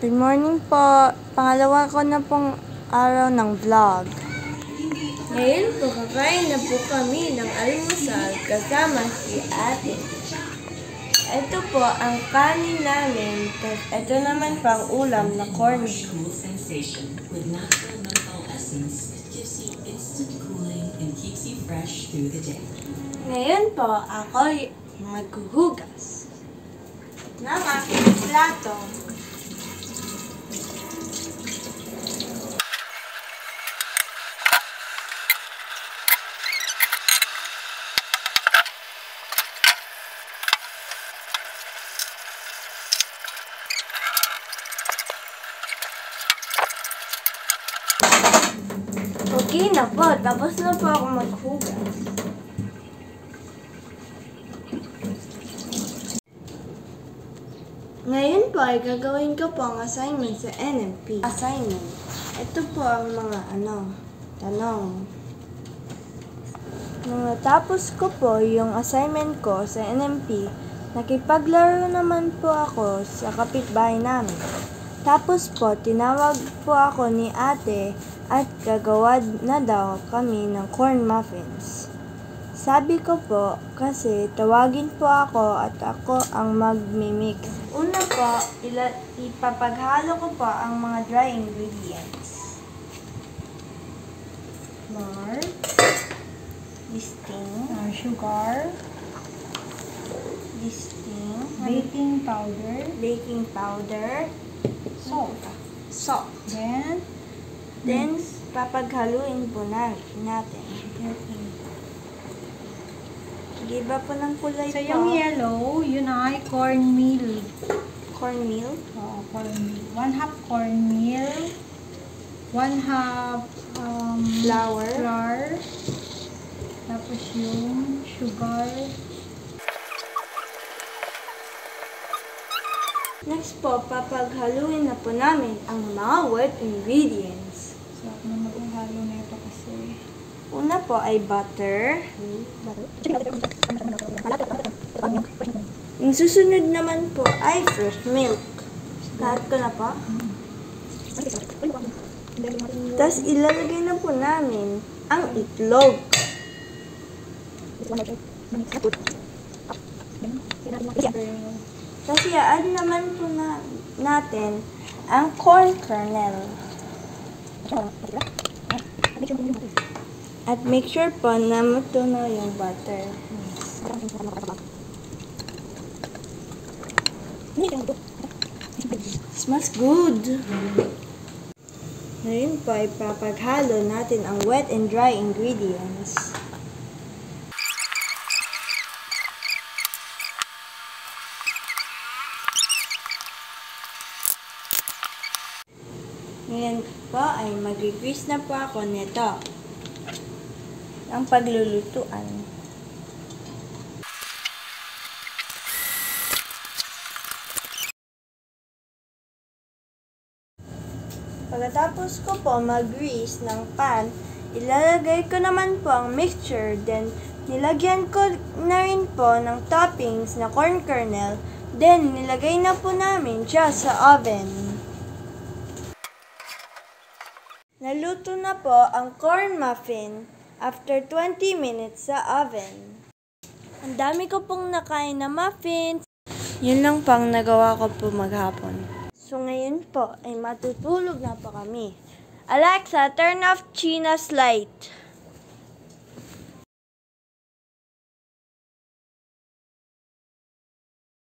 Good morning po. Pangalawa ko na pong araw ng vlog. Ngayon po, kakain na po kami ng almusal kasama si ate. Ito po ang kanin namin, tapos ito naman po ang ulam na corn beef. With natural menthol essence that gives you instant cooling and keeps you fresh through the day. Ngayon po, ako maghuhugas ng aking plato. Okay na po, tapos na po ako maghugas. Ngayon po ay gagawin ko po ang assignment sa NMP. Assignment. Ito po ang mga tanong. Nung natapos ko po yung assignment ko sa NMP, nakipaglaro naman po ako sa kapitbahay namin. Tapos po, tinawag po ako ni ate at gagawa na daw kami ng corn muffins. Sabi ko po kasi tawagin po ako at ako ang magmimix. Una po, ipapaghalo ko po ang mga dry ingredients. Flour, yeasting, Sugar, yeasting, baking powder, salt. Then, papaghaluin po natin. Giba po ng kulay So, po. yung yellow, yun ay cornmeal. Cornmeal. Oo, cornmeal. 1/2 cornmeal. 1/2 flour. Tapos yung sugar. Next po, papaghaluin na po namin ang mga wet ingredients. So, ako na maghalo na ito kasi. Una po ay butter. Yung susunod naman po ay fresh milk. Lahat ko na po. Tapos ilalagay na po namin ang itlog. Tapos i-add naman po natin ang corn kernel. At make sure po na matunaw yung butter. Smells good! Ngayon po ay papaghalo natin ang wet and dry ingredients. Ngayon po ay mag-grease na po ako nito. Ang paglulutuan. Pagkatapos ko po mag-grease ng pan, ilalagay ko naman po ang mixture. Then, nilagyan ko na rin po ng toppings na corn kernel. Then, nilagay na po namin siya sa oven. Naluto na po ang corn muffin after 20 minutes sa oven. Ang dami ko pong nakain na muffins. Yun lang pang nagawa ko po maghapon. So ngayon po ay matutulog na po kami. Alexa, turn off China's light.